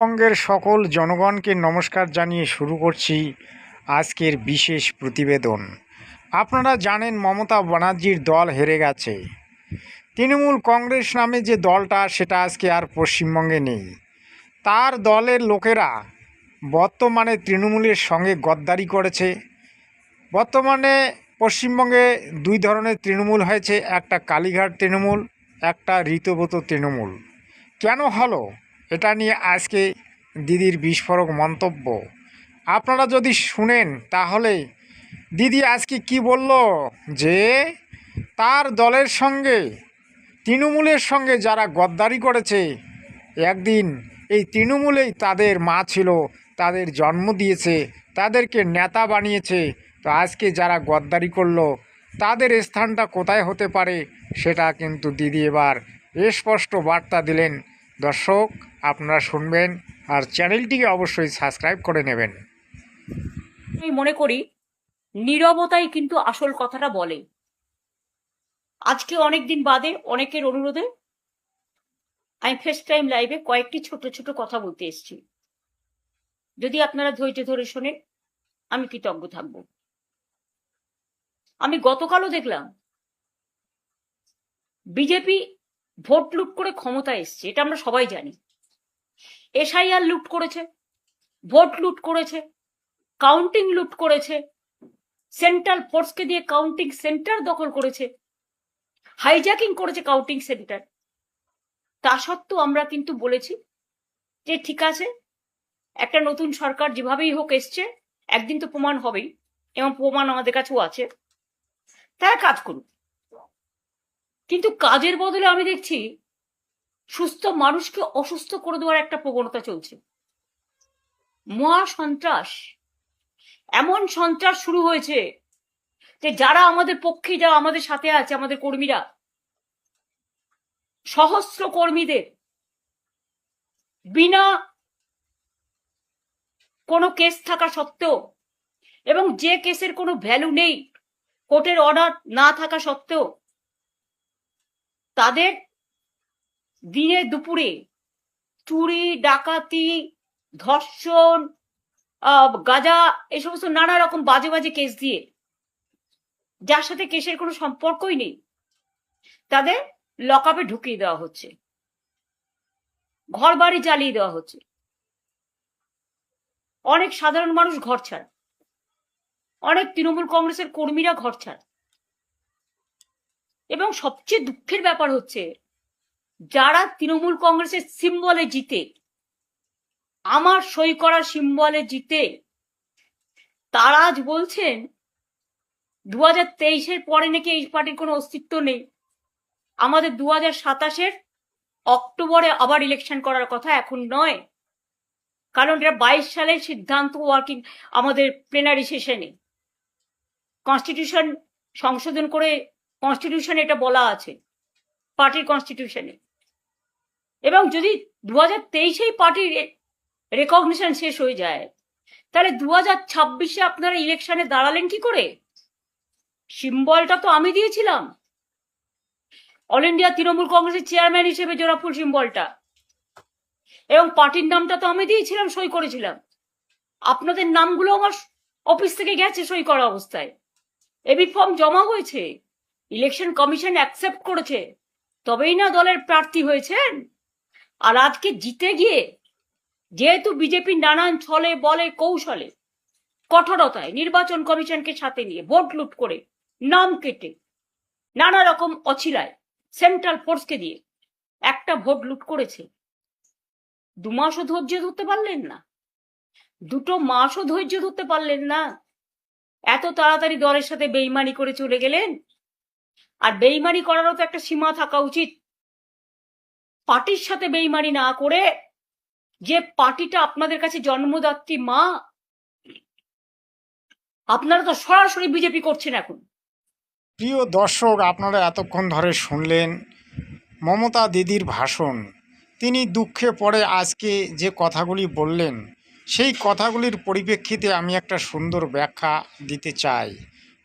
পশ্চিমবঙ্গের সকল জনগণকে নমস্কার জানিয়ে শুরু করছি আজকের বিশেষ প্রতিবেদন। আপনারা জানেন মমতা ব্যানার্জির দল হেরে গেছে। তৃণমূল কংগ্রেস নামে যে দলটা সেটা আজকে আর পশ্চিমবঙ্গে নেই। তার দলের লোকেরা বর্তমানে তৃণমূলের সঙ্গে গদ্দারি করেছে। বর্তমানে পশ্চিমবঙ্গে দুই ধরনের তৃণমূল হয়েছে, একটা কালীঘাট তৃণমূল, একটা ঋতব্রত তৃণমূল। কেন হলো এটা নিয়ে আজকে দিদির বিস্ফোরক মন্তব্য। আপনারা যদি শুনেন তাহলে দিদি আজকে কি বলল, যে তার দলের সঙ্গে তৃণমূলের সঙ্গে যারা গদ্দারি করেছে, একদিন এই তৃণমূলেই তাদের মা ছিল, তাদের জন্ম দিয়েছে, তাদেরকে নেতা বানিয়েছে। তো আজকে যারা গদ্দারি করলো তাদের স্থানটা কোথায় হতে পারে সেটা কিন্তু দিদি এবার স্পষ্ট বার্তা দিলেন। দর্শক আপনারা শুনবেন আর চ্যানেলটিকে অবশ্যই সাবস্ক্রাইব করে নেবেন। আমি মনে করি নীরবতাই কিন্তু আসল কথাটা বলে। আজকে অনেকদিন বাদে অনেকের অনুরোধে আমি ফার্স্ট টাইম লাইভে কয়েকটি ছোট ছোট কথা বলতে এসেছি। যদি আপনারা ধৈর্য ধরে শোনেন আমি কৃতজ্ঞ থাকব। আমি গতকালও দেখলাম বিজেপি ভোট লুট করে ক্ষমতায় এসছে, এটা আমরা সবাই জানি। এসআইআর লুট করেছে, ভোট লুট করেছে, কাউন্টিং লুট করেছে, সেন্ট্রাল ফোর্সকে দিয়ে কাউন্টিং সেন্টার দখল করেছে, হাইজ্যাকিং করেছে কাউন্টিং সেন্টার। তা সত্ত্বেও আমরা কিন্তু বলেছি যে ঠিক আছে, একটা নতুন সরকার যেভাবেই হোক এসছে, একদিন তো প্রমাণ হবেই, এবং প্রমাণ আমাদের কাছেও আছে, তারা কাজ করুক। কিন্তু কাজের বদলে আমি দেখছি সুস্থ মানুষকে অসুস্থ করে দেওয়ার একটা প্রবণতা চলছে। মহা সন্ত্রাস, এমন সন্ত্রাস শুরু হয়েছে যে যারা আমাদের পক্ষে, যারা আমাদের সাথে আছে, আমাদের কর্মীরা, সহস্র কর্মীদের বিনা কোনো কেস থাকা সত্ত্বেও, এবং যে কেসের কোনো ভ্যালু নেই, কোর্টের অর্ডার না থাকা সত্ত্বেও, তাদের দিনে দুপুরে চুরি, ডাকাতি, ধর্ষণ, গাঁজা, এই সমস্ত নানা রকম বাজে বাজে কেস দিয়ে, যার সাথে কেসের কোনো সম্পর্কই নেই, তাদের লকআপে ঢুকিয়ে দেওয়া হচ্ছে, ঘর বাড়ি জ্বালিয়ে দেওয়া হচ্ছে। অনেক সাধারণ মানুষ ঘর ছাড়া, অনেক তৃণমূল কংগ্রেসের কর্মীরা ঘর ছাড়া। এবং সবচেয়ে দুঃখের ব্যাপার হচ্ছে, যারা তৃণমূল কংগ্রেসের সিম্বলে জিতে, আমার সই করা সিম্বলে জিতে, তারা আজ বলছেন 2023-এর পরে নাকি এই পার্টির কোনো অস্তিত্ব নেই, আমাদের 2027-এর অক্টোবরে আবার ইলেকশন করার কথা, এখন নয়। কারণ এটা 22 সালের সিদ্ধান্ত, ওয়ার্কিং আমাদের প্লেনারি সেশনে কনস্টিটিউশন সংশোধন করে কনস্টিটিউশনে এটা বলা আছে, পার্টির কনস্টিটিউশনে। এবং যদি 2023-এই পার্টির রেকগনিশন শেষ হয়ে যায়, তাহলে 2026-এ আপনারা ইলেকশনে দাঁড়ালেন কি করে? সিম্বলটা তো আমি দিয়েছিলাম, অল ইন্ডিয়া তৃণমূল কংগ্রেসের চেয়ারম্যান হিসেবে জোড়াফুল সিম্বলটা, এবং পার্টির নামটা তো আমি দিয়েছিলাম, সই করেছিলাম। আপনাদের নামগুলো আমার অফিস থেকে গেছে সই করা অবস্থায়, এবি ফর্ম জমা হয়েছে, ইলেকশন কমিশন অ্যাকসেপ্ট করেছে, তবেই না দলের প্রার্থী হয়েছেন। আর আজকে জিতে গিয়ে, যেহেতু বিজেপি নানান ছলে বলে কৌশলে কঠোরতায় নির্বাচন কমিশনকে সাথে নিয়ে ভোট লুট করে, নাম কেটে, নানা রকম অছিলায় সেন্ট্রাল ফোর্সকে দিয়ে একটা ভোট লুট করেছে, 2 মাসও ধৈর্য ধরতে পারলেন না, 2 মাসও ধৈর্য ধরতে পারলেন না, এত তাড়াতাড়ি দলের সাথে বেইমানি করে চলে গেলেন। আর বেইমানি করারও তো একটা সীমা থাকা উচিত। পার্টির সাথে বেইমানি না করে, যে পার্টিটা আপনাদের কাছে জন্মদাত্রী মা, আপনারা তো সরাসরি বিজেপি করছেন এখন। প্রিয় দর্শক, আপনারা এতক্ষণ ধরে শুনলেন মমতা দিদির ভাষণ। তিনি দুঃখে পড়ে আজকে যে কথাগুলি বললেন, সেই কথাগুলির পরিপ্রেক্ষিতে আমি একটা সুন্দর ব্যাখ্যা দিতে চাই।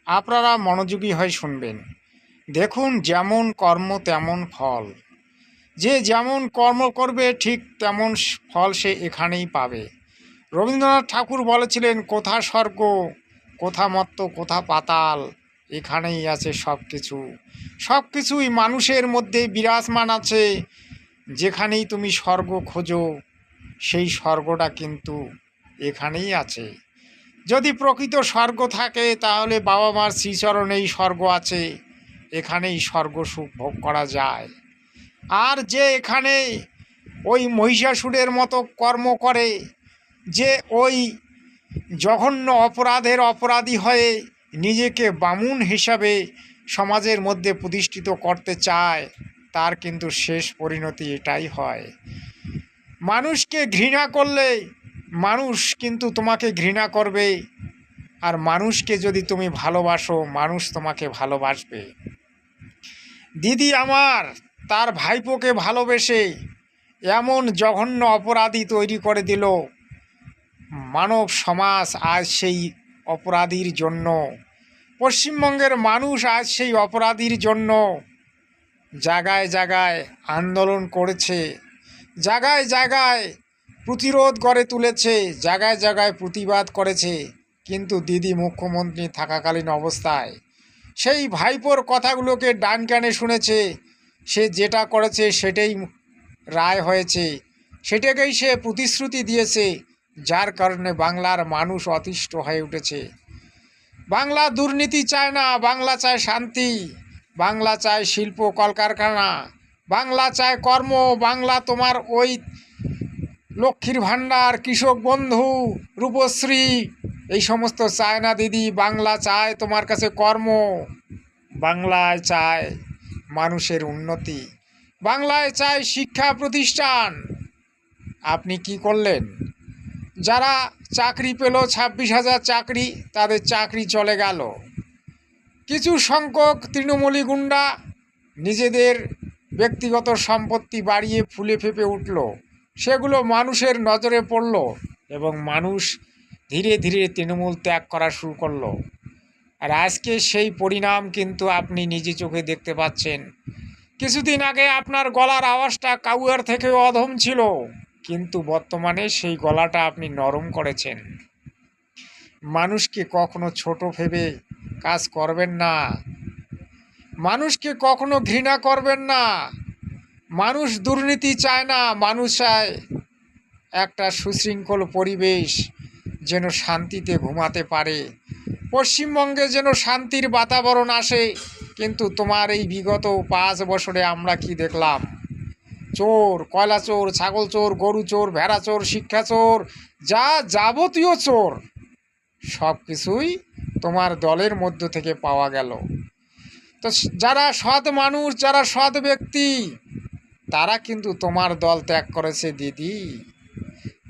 আপনারা মনোযোগী হয়ে শুনবেন। দেখুন, যেমন কর্ম তেমন ফল। যে যেমন কর্ম করবে ঠিক তেমন ফল সে এখানেই পাবে। রবীন্দ্রনাথ ঠাকুর বলেছিলেন, কোথা স্বর্গ, কোথা মর্ত, কোথা পাতাল, এখানেই আছে সব কিছু। সব কিছুই মানুষের মধ্যে বিরাজমান আছে। যেখানেই তুমি স্বর্গ খোঁজো, সেই স্বর্গটা কিন্তু এখানেই আছে। যদি প্রকৃত স্বর্গ থাকে তাহলে বাবা মার শ্রীচরণেই স্বর্গ আছে, এখানেই স্বর্গ সুখ ভোগ করা যায়। আর যে এখানে ওই মহিষাসুরের মতো কর্ম করে, যে ওই জঘন্য অপরাধের অপরাধী হয়ে নিজেকে বামুন হিসাবে সমাজের মধ্যে প্রতিষ্ঠিত করতে চায়, তার কিন্তু শেষ পরিণতি এটাই হয়। মানুষকে ঘৃণা করলে মানুষ কিন্তু তোমাকে ঘৃণা করবে, আর মানুষকে যদি তুমি ভালোবাসো মানুষ তোমাকে ভালোবাসবে। দিদি আমার তার ভাইপোকে ভালোবেসে এমন জঘন্য অপরাধী তৈরি করে দিল, মানব সমাজ আজ সেই অপরাধীর জন্য, পশ্চিমবঙ্গের মানুষ আজ সেই অপরাধীর জন্য জায়গায় জায়গায় আন্দোলন করেছে, জায়গায় জায়গায় প্রতিরোধ গড়ে তুলেছে, জায়গায় জায়গায় প্রতিবাদ করেছে। কিন্তু দিদি মুখ্যমন্ত্রী থাকাকালীন অবস্থায় সেই ভাইপোর কথাগুলোকে ডান কানে শুনেছে। সে যেটা করেছে সেটাই রায় হয়েছে, সেটাকেই সে প্রতিশ্রুতি দিয়েছে, যার কারণে বাংলার মানুষ অতিষ্ঠ হয়ে উঠেছে। বাংলা দুর্নীতি চায় না, বাংলা চায় শান্তি, বাংলা চায় শিল্প কলকারখানা, বাংলা চায় কর্ম, বাংলা তোমার ওই লক্ষ্মীর ভাণ্ডার, কৃষক বন্ধু, রূপশ্রী এই সমস্ত চায় না দিদি। বাংলা চায় তোমার কাছে কর্ম, বাংলায় চায় মানুষের উন্নতি, বাংলায় চায় শিক্ষা প্রতিষ্ঠান। আপনি কি করলেন? যারা চাকরি পেল 26,000 চাকরি, তাদের চাকরি চলে গেল। কিছু সংখ্যক তৃণমূলী গুন্ডা নিজেদের ব্যক্তিগত সম্পত্তি বাড়িয়ে ফুলে ফেঁপে উঠল, সেগুলো মানুষের নজরে পড়ল এবং মানুষ ধীরে ধীরে তৃণমূল ত্যাগ করা শুরু করলো। আর আজকে সেই পরিণাম কিন্তু আপনি নিজে চোখে দেখতে পাচ্ছেন। কিছুদিন আগে আপনার গলার আওয়াজটা কাউয়ার থেকেও অধম ছিল, কিন্তু বর্তমানে সেই গলাটা আপনি নরম করেছেন। মানুষকে কখনো ছোট ভেবে কাজ করবেন না, মানুষকে কখনো ঘৃণা করবেন না। মানুষ দুর্নীতি চায় না, মানুষ চায় একটা সুশৃঙ্খল পরিবেশ, যেন শান্তিতে ঘুমাতে পারে, পশ্চিমবঙ্গে যেন শান্তির বাতাবরণ আসে। কিন্তু তোমার এই বিগত 5 বছরে আমরা কি দেখলাম? চোর, কয়লা চোর, ছাগল চোর, গরু চোর, ভেড়া চোর, শিক্ষা চোর, যা যাবতীয় চোর সব কিছুই তোমার দলের মধ্য থেকে পাওয়া গেল। তো যারা সৎ মানুষ, যারা সৎ ব্যক্তি, তারা কিন্তু তোমার দল ত্যাগ করেছে দিদি।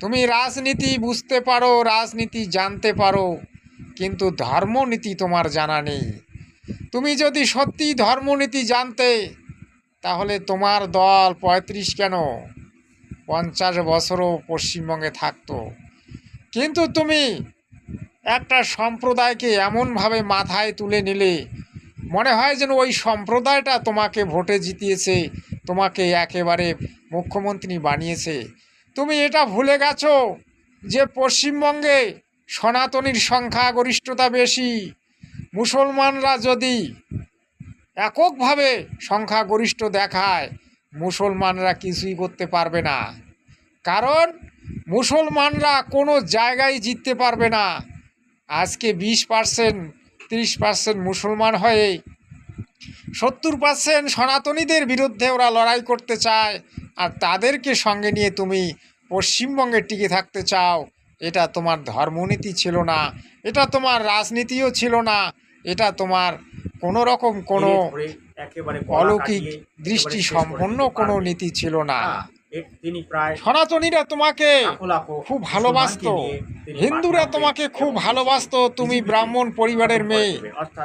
তুমি রাজনীতি বুঝতে পারো, রাজনীতি জানতে পারো, কিন্তু ধর্মনীতি তোমার জানা নেই। তুমি যদি সত্যি ধর্মনীতি জানতে, তাহলে তোমার দল 35 কেন 50 বছরও পশ্চিমবঙ্গে থাকতো। কিন্তু তুমি একটা সম্প্রদায়কে এমনভাবে মাথায় তুলে নিলে, মনে হয় যেন ওই সম্প্রদায়টা তোমাকে ভোটে জিতিয়েছে, তোমাকে একেবারে মুখ্যমন্ত্রী বানিয়েছে। তুমি এটা ভুলে গেছো যে পশ্চিমবঙ্গে সনাতনীর সংখ্যাগরিষ্ঠতা বেশি। মুসলমানরা যদি এককভাবে সংখ্যাগরিষ্ঠ দেখায়, মুসলমানরা কিছুই করতে পারবে না, কারণ মুসলমানরা কোনো জায়গায় জিততে পারবে না। আজকে 20% 30% মুসলমান হয়ে 70% সনাতনীদের বিরুদ্ধে ওরা লড়াই করতে চায়, আর তাদেরকে সঙ্গে নিয়ে তুমি পশ্চিমবঙ্গে টিকে থাকতে চাও। এটা তোমার ধর্মনীতি ছিল না, এটা তোমার রাজনীতিও ছিল না, এটা তোমার কোনো রকম কোনো অলৌকিক দৃষ্টি সম্পন্ন কোনো নীতি ছিল না। সনাতনীরা তোমাকে খুব ভালোবাসত, হিন্দুরা তোমাকে খুব ভালোবাসত, তুমি ব্রাহ্মণ পরিবারের মেয়ে,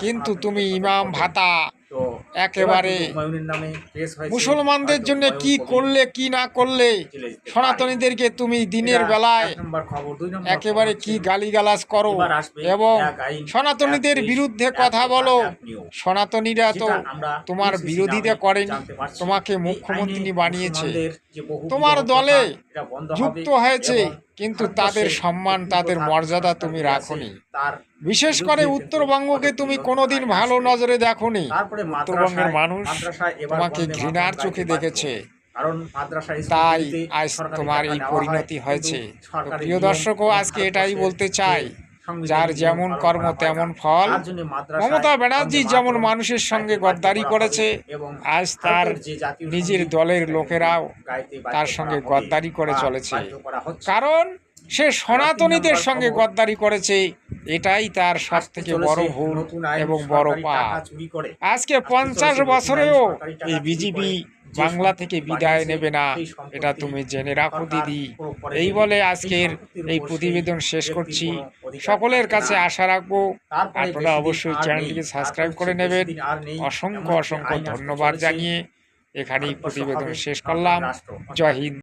কিন্তু তুমি ইমাম ভাতা তো একেবারে এবার হুমায়ুনের নামে কেস হয়েছে, মুসলমানদের হয়তো জন্য হুমায়ুন কি কবির করলে কি না করলে জেলে যেতে পারে। সনাতনীদেরকে তুমি দিনের এটা বেলায় এক নম্বর খবর। ২ নম্বর একেবারে খবর কি হচ্ছে, গালিগালাজ করো এবার আসবে এবং এক আইন, সনাতনীদের এক দেশ, বিরুদ্ধে এক কথা কথা, বলো। এক নিয়ম। সনাতনীরা তো যেটা আমরা তোমার ACC বিরোধিতা নামে করেনি, জানতে পারছি। তোমাকে এই মুখ্যমন্ত্রী আইনে বানিয়েছে, মুসলমানদের যে বহু তোমার বিবাহ দলে প্রথা, এটা বন্ধ হবে যুক্ত হয়েছে, এবং কিন্তু ভারতবর্ষে তাদের সম্মান একটি তাদের প্রথা মর্যাদা সংস্কার তুমি বিধি আছে, রাখোনি। তার বিশেষ করে বিরুদ্ধে উত্তরবঙ্গকে কিন্তু তুমি নতুন কোনোদিন আইন ভালো আসবে। নজরে দেখোনি। তারপরে উত্তরবঙ্গের মানুষ মাদ্রাসায় এবার তোমাকে বন্দে ঘৃণার মাতরম চোখে গাইতে বাধ্য। দেখেছে, কারণ মাদ্রাসা তাই স্কুলগুলিতে আজ সরকারি তোমার টাকা এই নেওয়া হয়, পরিণতি কিন্তু হয়েছে। তো সরকারি প্রিয় নিয়ম দর্শকও এবং আজকে এটাই ভারতবর্ষের বলতে যে চাই, সংবিধানের যার নিয়ম যেমন পালন কর্ম করা হয় তেমন না। ফল। তার জন্য মাদ্রাসায় মমতা ব্যানার্জি বন্দে যেমন মাতরম মানুষের সঙ্গে গাইতে বাধ্য গদ্দারি করা করেছে, হবে এবং আজ তার ভারতের যে জাতীয় নিজের সঙ্গীত, দলের সেটা লোকেরাও কিন্তু গাইতে বাধ্য তার করা সঙ্গে হবে গদ্দারি করে বা চলেছে। বাধ্য করা হচ্ছে। কারণ সে এবার ৩ সনাতনীদের নম্বর সঙ্গে খবর, গদ্দারি করেছে, এটাই তার সব আসতে থেকে চলেছে বড় ভুল নতুন আইন, এবং বড় সরকারি পাপ। টাকা চুরি করে। আজকে আসতে 50 চলেছে নতুন আইন, বছরেও সরকারি টাকা এই চুরি বিজেপি করে যে বাংলা সম্পত্তি থেকে বিদায় বানিয়েছে, নেবে না, সেই এটা সম্পত্তি তুমি জেনে রাখো সরকার দিদি। প্রয়োগ করে এই দেবে। বলে সেই আজকের সম্পত্তির এই উপর প্রতিবেদন সেই শেষ ব্যক্তির করছি। কোনো অধিকার সকলের থাকবে কাছে না। আশা রাখবো তারপরে আপনারা বেশি দিন অবশ্যই আর চ্যানেলটিকে নেই, সাবস্ক্রাইব তারপর করে হচ্ছে নেবেন। বেশি দিন আর নেই, অসংখ্য এমন একটি অসংখ্য আইন আসতে ধন্যবাদ চলেছে। জানিয়ে এখানেই ভারতবর্ষ প্রতিবেদন হবে শেষ সনাতন করলাম। রাষ্ট্র। জয় হিন্দ।